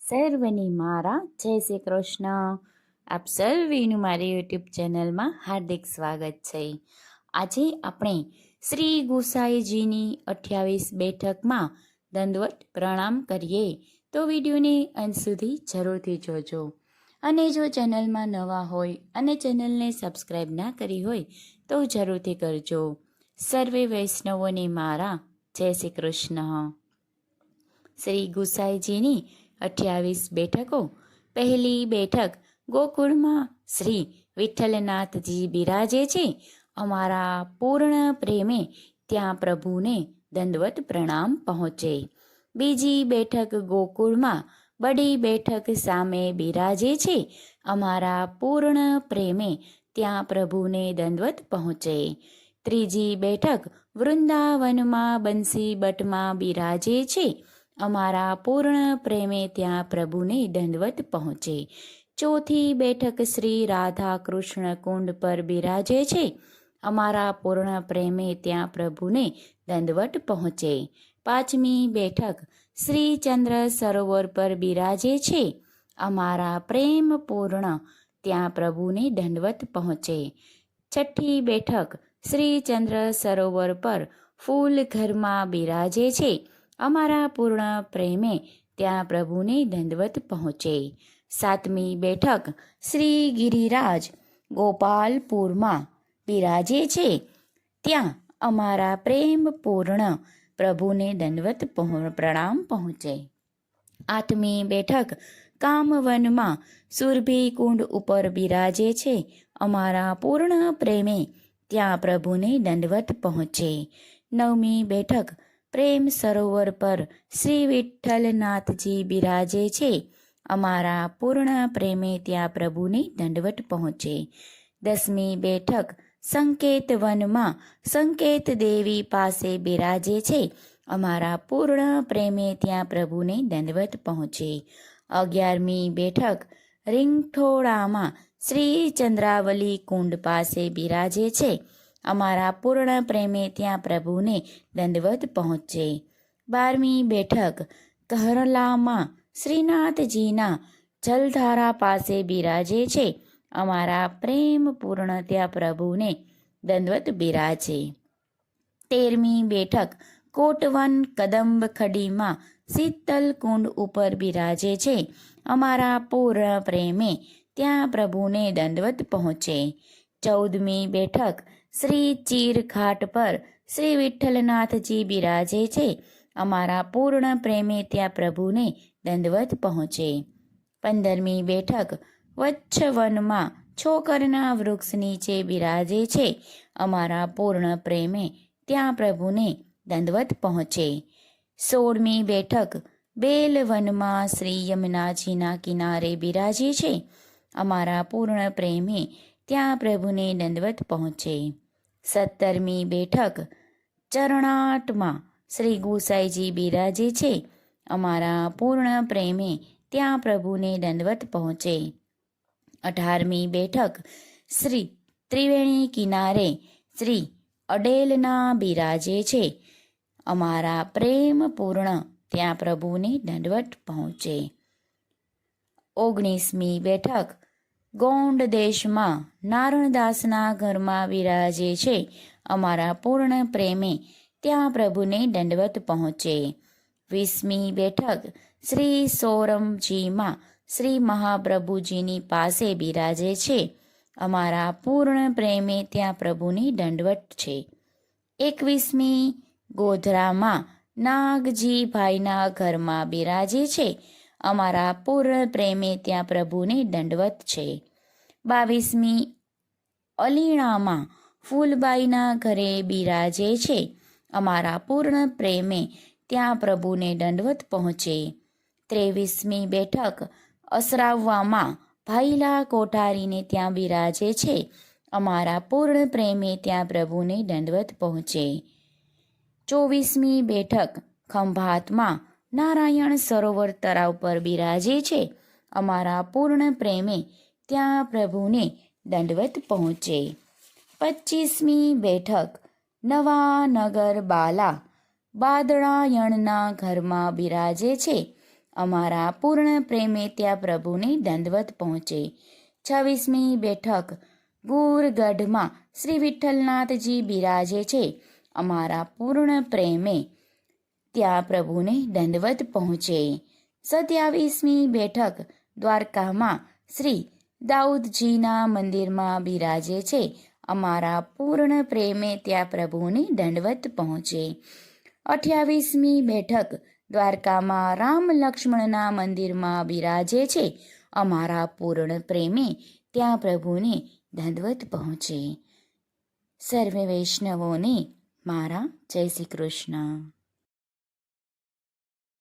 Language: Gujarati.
સર્વને મારા જય શ્રી કૃષ્ણ. આપ સર્વેનું મારી યુટ્યુબ ચેનલમાં હાર્દિક સ્વાગત છે. આજે આપણે શ્રી ગુસાઈજીની 28 બેઠકમાં દંડવત પ્રણામ કરીએ. તો વિડીયોને અંત સુધી જરૂરથી જોજો. અને જો ચેનલમાં નવા હોય અને ચેનલને સબસ્ક્રાઈબ ના કરી હોય તો જરૂરથી કરજો. સર્વે વૈષ્ણવોને મારા જય શ્રી કૃષ્ણ. શ્રી ગુસાઈજીની 28 બેઠકો. પહેલી બેઠક ગોકુળમાં શ્રી વિઠ્ઠલનાથજી બિરાજે છે. અમારા પૂર્ણ પ્રેમે ત્યાં પ્રભુને દંડવત પ્રણામ પહોંચે. બીજી બેઠક ગોકુળમાં બડી બેઠક સામે બિરાજે છે. અમારા પૂર્ણ પ્રેમે ત્યાં પ્રભુને દંડવત પહોંચે. ત્રીજી બેઠક વૃંદાવનમાં બંસી બટમાં બિરાજે છે. અમારા પૂર્ણ પ્રેમે ત્યાં પ્રભુને દંડવત પહોંચે. ચોથી બેઠક શ્રી રાધા કૃષ્ણ કુંડ પર બિરાજે છે. અમારા પૂર્ણ પ્રેમે ત્યાં પ્રભુને દંડવત પહોંચે. પાંચમી બેઠક શ્રી ચંદ્ર સરોવર પર બિરાજે છે. અમારા પ્રેમ પૂર્ણ ત્યાં પ્રભુને દંડવત પહોંચે. છઠ્ઠી બેઠક શ્રી ચંદ્ર સરોવર પર ફૂલ ઘરમાં બિરાજે છે. અમારા પૂર્ણ પ્રેમે ત્યાં પ્રભુને દંડવત પહોંચે. સાતમી બેઠક શ્રી ગિરિરાજ ગોપાલપુરમાં બિરાજે છે. ત્યાં અમારા પ્રેમ પૂર્ણ પ્રભુને દંડવત પ્રણામ પહોંચે. આઠમી બેઠક કામવનમાં સુરભી કુંડ ઉપર બિરાજે છે. અમારા પૂર્ણ પ્રેમે ત્યાં પ્રભુને દંડવત પહોંચે. નવમી બેઠક પ્રેમ સરોવર પર શ્રી વિઠ્ઠલનાથજી બિરાજે છે. અમારા પૂર્ણ પ્રેમે ત્યાં પ્રભુને દંડવત પહોંચે. દસમી બેઠક સંકેત વનમાં સંકેત દેવી પાસે બિરાજે છે. અમારા પૂર્ણ પ્રેમે ત્યાં પ્રભુને દંડવત પહોંચે. 11મી બેઠક રીંગઠોળામાં શ્રી ચંદ્રાવલી કુંડ પાસે બિરાજે છે. અમારા પૂર્ણ પ્રેમે ત્યાં પ્રભુને દંડવત પહોંચે. 12મી બેઠક કહરલામાં શ્રીનાથજીના જલધારા પાસે બિરાજે છે. અમારા પ્રેમ પૂર્ણ ત્યાં પ્રભુને દંડવત બિરાજે. 13મી બેઠક કોટવન કદંબ ખડીમાં શીતલ કુંડ ઉપર બિરાજે છે. અમારા પૂર્ણ પ્રેમે ત્યાં પ્રભુને દંડવત પહોંચે. 14મી બેઠક શ્રી ચીરઘાટ પર શ્રી વિઠ્ઠલનાથજી બિરાજે છે. અમારા પૂર્ણ પ્રેમે ત્યાં પ્રભુને દંડવત પહોંચે. 15મી બેઠક વચ્છવનમાં છોકરના વૃક્ષ નીચે બિરાજે છે. અમારા પૂર્ણ પ્રેમે ત્યાં પ્રભુને દંડવત પહોંચે. 16મી બેઠક બેલવનમાં શ્રી યમુનાજીના કિનારે બિરાજે છે. અમારા પૂર્ણ પ્રેમે ત્યાં પ્રભુને દંડવત પહોંચે. 17મી બેઠક ચરણાટમાં શ્રી ગુસાઈજી બિરાજે છે. અમારા પૂર્ણ પ્રેમે ત્યાં પ્રભુને દંડવત પહોંચે. 18મી બેઠક શ્રી ત્રિવેણી કિનારે શ્રી અડેલના બિરાજે છે. અમારા પ્રેમ પૂર્ણ ત્યાં પ્રભુને દંડવત પહોંચે. 19મી બેઠક ગોંડ દેશમાં નારણદાસના ઘરમાં બિરાજે છે. અમારા પૂર્ણ પ્રેમે ત્યાં પ્રભુને દંડવત પહોંચે. 20મી બેઠક શ્રી સોરમજીમાં શ્રી મહાપ્રભુજીની પાસે બિરાજે છે. અમારા પૂર્ણ પ્રેમે ત્યાં પ્રભુની દંડવત છે. 21મી ગોધરામાં નાગજી ભાઈના ઘરમાં બિરાજે છે. અમારા પૂર્ણ પ્રેમે ત્યાં પ્રભુને દંડવત છે. 22મી અલીણામાં ફૂલબાઈના ઘરે બિરાજે છે. અમારા પૂર્ણ પ્રેમે ત્યાં પ્રભુને દંડવત પહોંચે. 23મી બેઠક અસરાવવામાં ભાઈલા કોઠારીને ત્યાં બિરાજે છે. અમારા પૂર્ણ પ્રેમે ત્યાં પ્રભુને દંડવત પહોંચે. 24મી બેઠક ખંભાતમાં નારાયણ સરોવર તળાવ પર બિરાજે છે. અમારા પૂર્ણ પ્રેમે ત્યાં પ્રભુને દંડવત પહોંચે. 25મી બેઠક નવા નગર બાલા બાદળાયણના ઘરમાં બિરાજે છે. અમારા પૂર્ણ પ્રેમે ત્યાં પ્રભુને દંડવત પહોંચે. 26મી બેઠક ગુરગઢમાં શ્રી વિઠ્ઠલનાથજી બિરાજે છે. અમારા પૂર્ણ પ્રેમે ત્યાં પ્રભુને દંડવત પહોંચે. 27મી બેઠક દ્વારકામાં શ્રી દાઉદજીના મંદિરમાં બિરાજે છે. અમારા પૂર્ણ પ્રેમે ત્યાં પ્રભુને દંડવત પહોંચે. 28મી બેઠક દ્વારકામાં રામ લક્ષ્મણના મંદિરમાં બિરાજે છે. અમારા પૂર્ણ પ્રેમે ત્યાં પ્રભુને દંડવત પહોંચે. સર્વે વૈષ્ણવોને મારા જય શ્રી કૃષ્ણ.